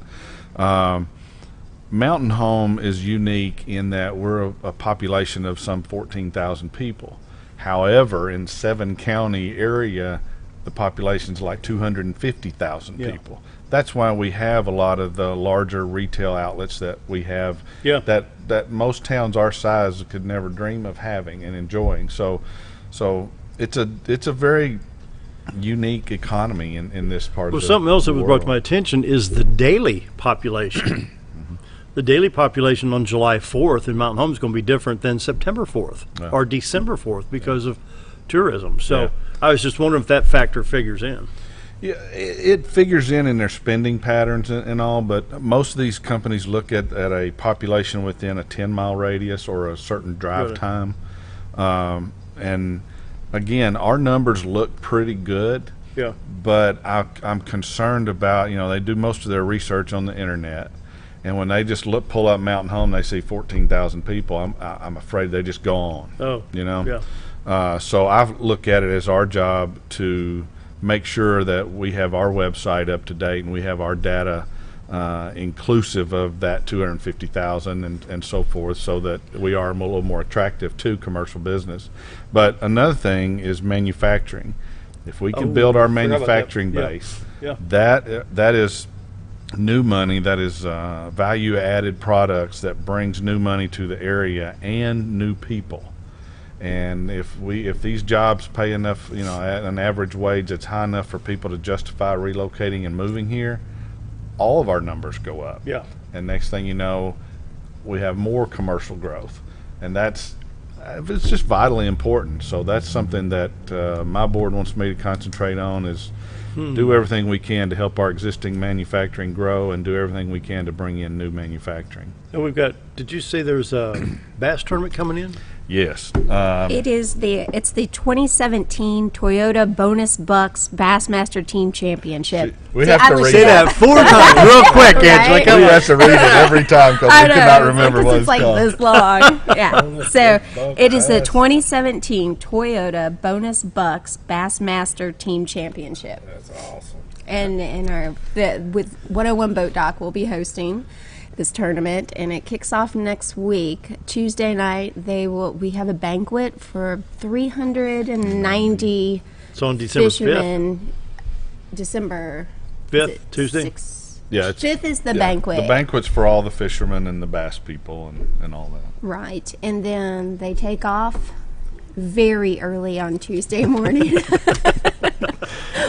Mountain Home is unique in that we're a population of some 14,000 people. However, in 7-county area, the population's like 250,000 Yeah. people. That's why we have a lot of the larger retail outlets that we have. Yeah. That most towns our size could never dream of having and enjoying. So it's a very unique economy in this part Well, of the something else that was brought world. to my attention is the daily population. The daily population on July 4th in Mountain Home is going to be different than September 4th Yeah. or December 4th because of tourism. So Yeah. I was just wondering if that factor figures in. Yeah, it figures in their spending patterns and all, but most of these companies look at a population within a 10-mile radius or a certain drive Really? time. And again, our numbers look pretty good. Yeah. But I'm concerned about, they do most of their research on the internet. And when they just pull up Mountain Home, they see 14,000 people. I'm afraid they just go on. Oh, yeah. So I look at it as our job to make sure that we have our website up to date and we have our data inclusive of that 250,000 and so forth, so that we are a little more attractive to commercial business. But another thing is manufacturing. If we can build our manufacturing base, that is new money, that is value-added products that brings new money to the area and new people. And if these jobs pay enough, at an average wage that's high enough for people to justify relocating and moving here, all of our numbers go up. Yeah. And next thing you know, we have more commercial growth, and it's just vitally important. So that's something that my board wants me to concentrate on, is do everything we can to help our existing manufacturing grow and do everything we can to bring in new manufacturing. And we've got, did you say there's a bass tournament coming in? Yes. It's the 2017 Toyota Bonus Bucks Bassmaster Team Championship. We have to read Say that 4 times real quick, Angela. We have to read it every time because we cannot remember what it's like called. this long. Yeah. So it is the 2017 Toyota Bonus Bucks Bassmaster Team Championship. That's awesome. And with 101 Boat Dock will be hosting this tournament, and it kicks off next week. Tuesday night we have a banquet for 390 So on December 5th? fishermen. December 5th, Tuesday? Yeah, 5th is the banquet. The banquet's for all the fishermen and the bass people and all that. Right, and then they take off very early on Tuesday morning.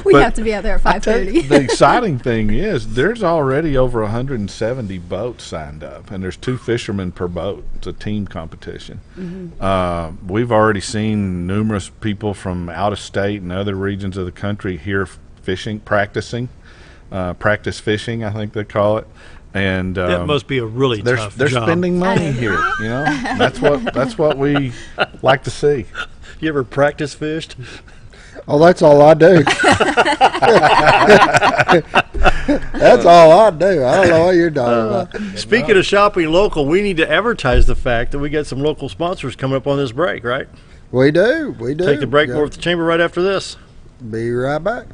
We have to be out there at 5:30. The exciting thing is there's already over 170 boats signed up, and there's 2 fishermen per boat. It's a team competition. Mm-hmm. We've already seen numerous people from out of state and other regions of the country here fishing, practicing, practice fishing, I think they call it. And that must be a really tough they're job. spending money here, That's what we like to see. You ever practice fished? Oh, that's all I do. That's all I do. I don't know what you're talking about. Speaking of shopping local, we need to advertise the fact that we got some local sponsors coming up on this break, right? We do. We do. Take the break. More with the chamber right after this. Be right back.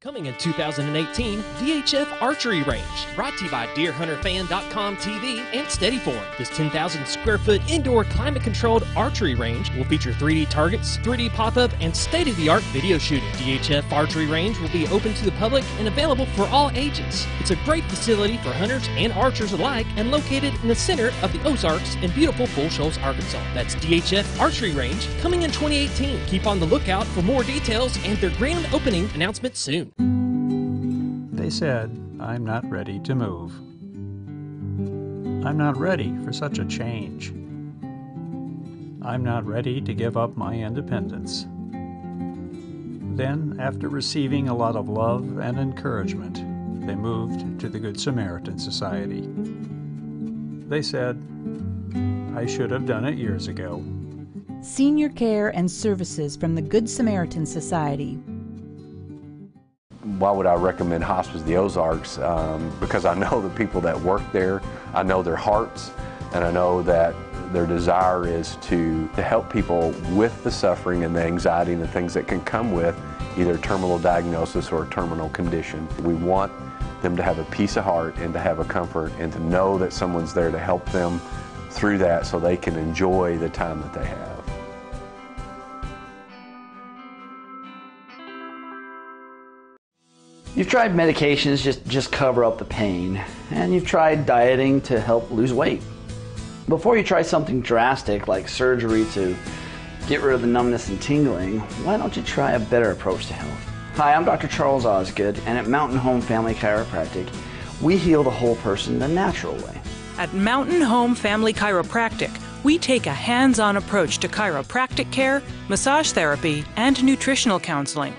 Coming in 2018, VHF Archery Range, brought to you by DeerHunterFan.com TV and Steadyform. This 10,000 square foot indoor climate controlled archery range will feature 3D targets, 3D pop-up, and state-of-the-art video shooting. DHF Archery Range will be open to the public and available for all ages. It's a great facility for hunters and archers alike and located in the center of the Ozarks in beautiful Bull Shoals, Arkansas. That's DHF Archery Range, coming in 2018. Keep on the lookout for more details and their grand opening announcement soon. They said, I'm not ready to move. I'm not ready for such a change. I'm not ready to give up my independence. Then, after receiving a lot of love and encouragement, they moved to the Good Samaritan Society. They said, I should have done it years ago. Senior care and services from the Good Samaritan Society. Why would I recommend Hospice of the Ozarks? Because I know the people that work there, I know their hearts, and I know that their desire is to help people with the suffering and the anxiety and the things that can come with either terminal diagnosis or a terminal condition. We want them to have a peace of heart and to have a comfort and to know that someone's there to help them through that so they can enjoy the time that they have. You've tried medications just cover up the pain, and you've tried dieting to help lose weight. Before you try something drastic like surgery to get rid of the numbness and tingling, why don't you try a better approach to health? Hi, I'm Dr. Charles Osgood, and at Mountain Home Family Chiropractic, we heal the whole person the natural way. At Mountain Home Family Chiropractic, we take a hands-on approach to chiropractic care, massage therapy, and nutritional counseling.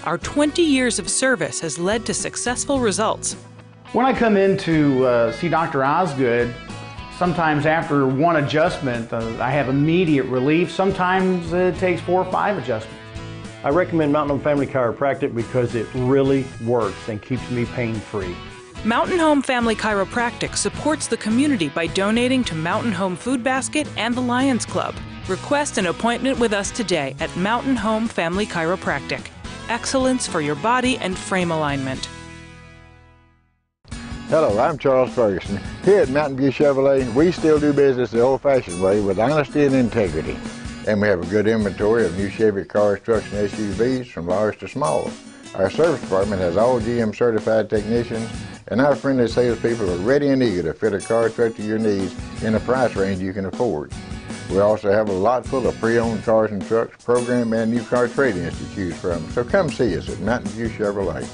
Our 20 years of service has led to successful results. When I come in to see Dr. Osgood, sometimes after one adjustment, I have immediate relief. Sometimes it takes 4 or 5 adjustments. I recommend Mountain Home Family Chiropractic because it really works and keeps me pain-free. Mountain Home Family Chiropractic supports the community by donating to Mountain Home Food Basket and the Lions Club. Request an appointment with us today at Mountain Home Family Chiropractic. Excellence for your body and frame alignment. Hello, I'm Charles Ferguson. Here at Mountain View Chevrolet, we still do business the old-fashioned way with honesty and integrity. And we have a good inventory of new Chevy cars, trucks, and SUVs from large to small. Our service department has all GM certified technicians, and our friendly salespeople are ready and eager to fit a car truck to your needs in a price range you can afford. We also have a lot full of pre-owned cars and trucks, program and new car trade-ins to choose from. So come see us at Mountain View Chevrolet.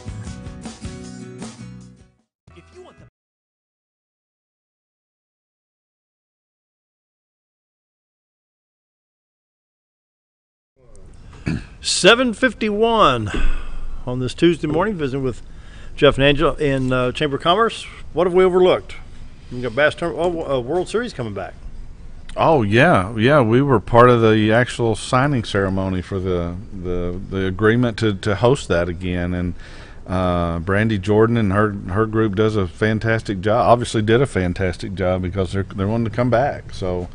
$7:51 on this Tuesday morning, visiting with Jeff and Angela in Chamber of Commerce. What have we overlooked? We got Bass Tournament, World Series coming back. Oh yeah, we were part of the actual signing ceremony for the agreement to host that again, and Brandy Jordan and her group does a fantastic job. Obviously, did a fantastic job because they're wanting to come back. So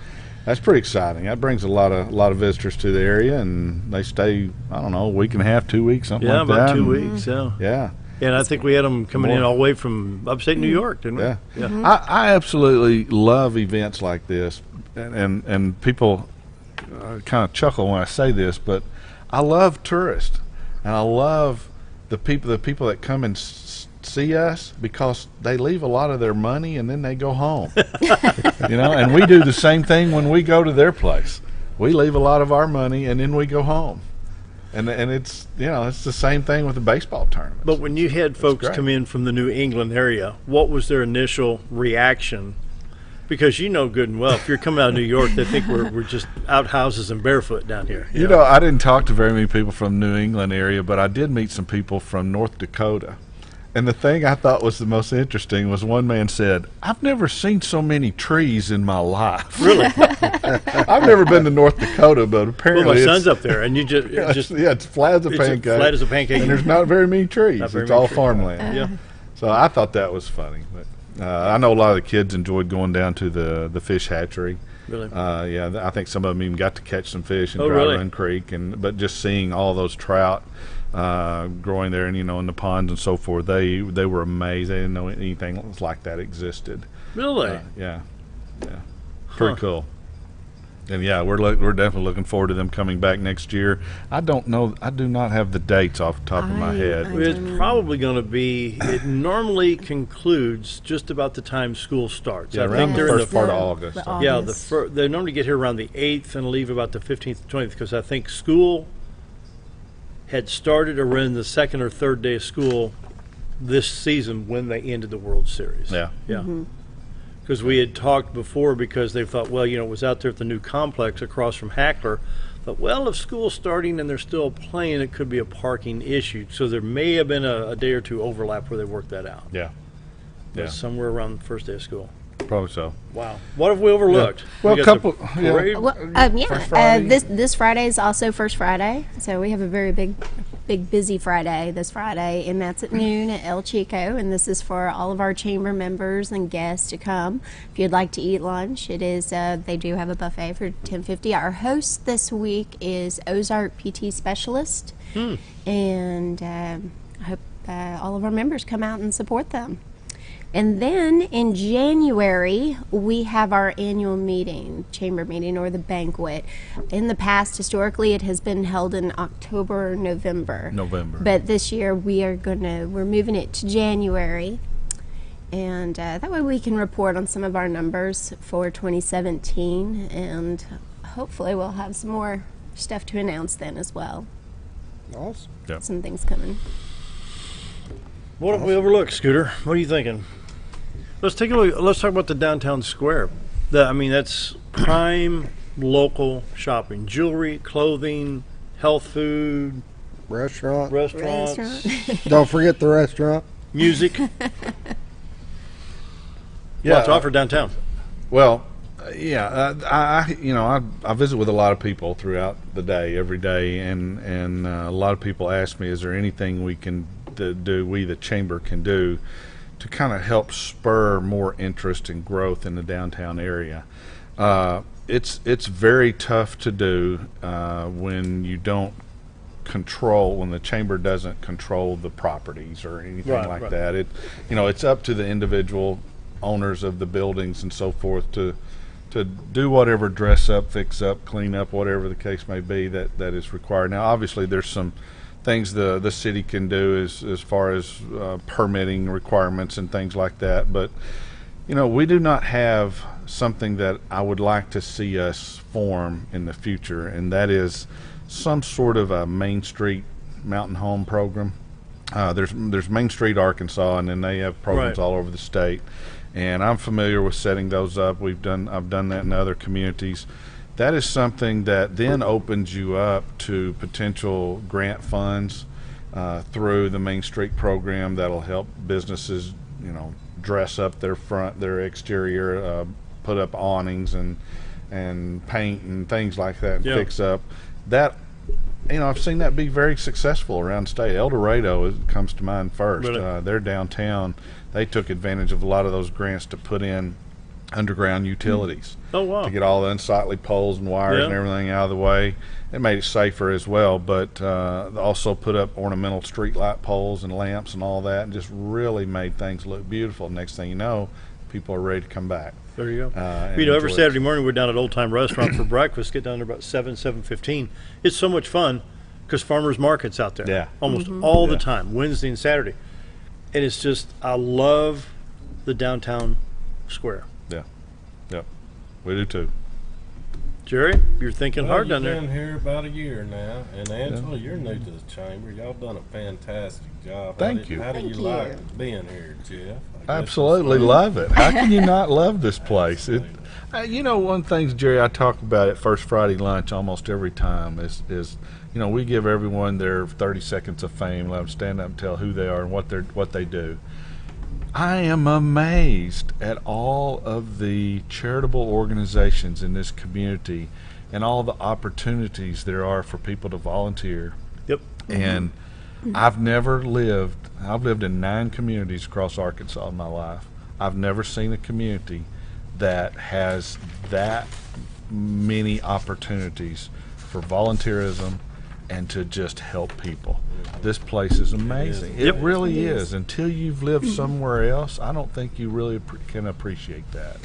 that's pretty exciting. That brings a lot of visitors to the area, and they stay, I don't know, a week and a half, 2 weeks, something like that. Yeah, about 2 weeks. Yeah. And I think we had them coming in all the way from upstate New York, didn't we? Yeah. Mm-hmm. I absolutely love events like this, and people kind of chuckle when I say this, but I love tourists, and I love the people that come and see us because they leave a lot of their money and then they go home. And we do the same thing when we go to their place. We leave a lot of our money and then we go home. And it's it's the same thing with the baseball tournament. But when you had folks come in from the New England area, what was their initial reaction? Because you know good and well, if you're coming out of New York, they think we're just outhouses and barefoot down here. You know, I didn't talk to very many people from the New England area, but I did meet some people from North Dakota. And the thing I thought was the most interesting was one man said, "I've never seen so many trees in my life." Really? I've never been to North Dakota, but apparently my son's up there, and you just it's flat as a pancake. Flat as a pancake, and there's not very many trees. It's all farmland. Yeah. So I thought that was funny. But I know a lot of the kids enjoyed going down to the fish hatchery. Really? I think some of them even got to catch some fish in Dry really? Run Creek, but just seeing all those trout growing there, and in the ponds and so forth, they were amazed. They didn't know anything like that existed. Really? Yeah. Pretty cool. And we're definitely looking forward to them coming back next year. I don't know. I do not have the dates off the top of my head. It's probably going to be. It normally concludes just about the time school starts. Yeah, I around think the they're first part of August. Yeah, they normally get here around the 8th and leave about the 15th, 20th, because I think school had started around the second or third day of school this season when they ended the World Series. Yeah. Because we had talked before, because they thought, it was out there at the new complex across from Hackler. But if school's starting and they're still playing, it could be a parking issue. So there may have been a day or two overlap where they worked that out. Yeah. Somewhere around the first day of school. Probably so. Wow. What have we overlooked? Well, We a got couple. the Yeah. parade. First Friday. This Friday is also First Friday, so we have a very big busy Friday this Friday, and that's at noon at El Chico, and this is for all of our chamber members and guests to come. If you'd like to eat lunch, it is they do have a buffet for $10.50. Our host this week is Ozark PT Specialist, and I hope all of our members come out and support them. And then in January, we have our annual meeting, chamber meeting, or the banquet. In the past, historically, it has been held in October or November. But this year, we're moving it to January. And that way we can report on some of our numbers for 2017. And hopefully we'll have some more stuff to announce then as well. Awesome. Yep. Some things coming. What have we overlooked, Scooter? What are you thinking? Let's take a look. Let's talk about the downtown square. That's prime local shopping: jewelry, clothing, health food, restaurants. Don't forget the restaurant. Music. Lots to offer downtown. Well, I visit with a lot of people throughout the day, every day, and a lot of people ask me, is there anything we can do, we the chamber can do to kind of help spur more interest and growth in the downtown area? It's very tough to do when you don't when the chamber doesn't control the properties or anything like that. It's up to the individual owners of the buildings and so forth to do whatever, dress up, fix up, clean up, whatever the case may be that is required. Now, obviously, there's some things the city can do as far as permitting requirements and things like that, but we do not have something that I would like to see us form in the future, and that is some sort of a Main Street Mountain Home program. There's Main Street Arkansas, and then they have programs all over the state, and I'm familiar with setting those up. I've done that in other communities. That is something that then opens you up to potential grant funds through the Main Street program that'll help businesses, dress up their exterior, put up awnings and paint and things like that, and fix up. That, I've seen that be very successful around the state. El Dorado comes to mind first. Really? They're downtown. They took advantage of a lot of those grants to put in underground utilities. Oh, wow. To get all the unsightly poles and wires and everything out of the way. It made it safer as well, but they also put up ornamental street light poles and lamps and all that, and just really made things look beautiful. Next thing you know, people are ready to come back. There you go. And Every enjoy Saturday morning we're down at Old Time Restaurant for breakfast. Get down there about 7:15. It's so much fun because farmers market's out there. Yeah. Almost all the time, Wednesday and Saturday. And it's just, I love the downtown square. Yeah. Yep. We do too. Jerry, you're thinking hard down there. I've been here about a year now, and Angela, you're new to the chamber. Y'all done a fantastic job. Thank you. How do you like being here, Jeff? Absolutely love it. How can you not love this place? One thing, Jerry, I talk about at First Friday lunch almost every time is we give everyone their 30 seconds of fame, let them stand up and tell who they are and what they do. I am amazed at all of the charitable organizations in this community and all the opportunities there are for people to volunteer. Yep. And I've lived in 9 communities across Arkansas in my life. I've never seen a community that has that many opportunities for volunteerism and to just help people. This place is amazing. It really is. Until you've lived somewhere else, I don't think you really can appreciate that.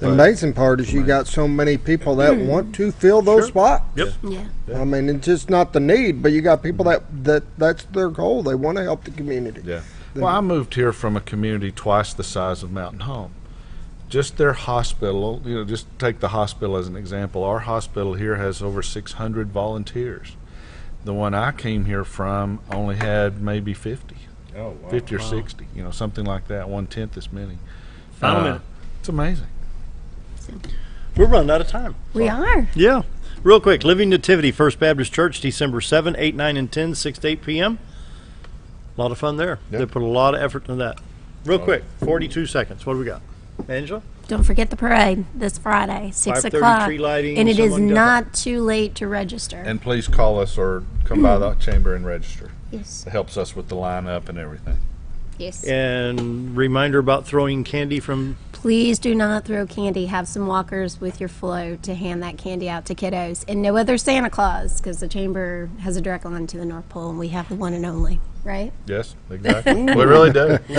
The amazing part is you got so many people that want to fill those spots. Yep. Yeah. I mean, it's just not the need, but you got people that's their goal. They want to help the community. Yeah. Well, I moved here from a community twice the size of Mountain Home. Just their hospital, just take the hospital as an example. Our hospital here has over 600 volunteers. The one I came here from only had maybe 50. Oh, wow. 50 or 60, something like that, 1/10 as many. Final minute. It's amazing. We're running out of time. We are. Yeah. Real quick, Living Nativity, First Baptist Church, December 7, 8, 9, and 10, 6 to 8 p.m. A lot of fun there. Yep. They put a lot of effort into that. Real quick, 42 seconds. What do we got? Angela? Don't forget the parade this Friday, 6 5:30 o'clock. tree lighting, And it is someone got not too late to register. And please call us or come by the chamber and register. Yes. It helps us with the lineup and everything. Yes. And reminder about throwing candy from. Please do not throw candy. Have some walkers with your float to hand that candy out to kiddos. And no other Santa Claus, because the chamber has a direct line to the North Pole, and we have the one and only, right? Yes, exactly. We really do. We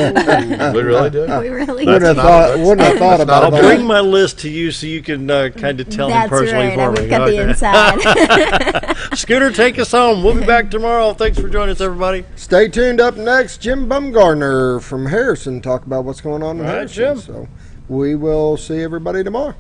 really do. We really Wouldn't have thought about I'll that. bring my list to you so you can kind of tell him That's personally right. for me. We've got the inside. Scooter, take us home. We'll be back tomorrow. Thanks for joining us, everybody. Stay tuned. Up next, Jim Bumgardner from Harrison talk about what's going on in All right, Harrison. Jim. So we will see everybody tomorrow.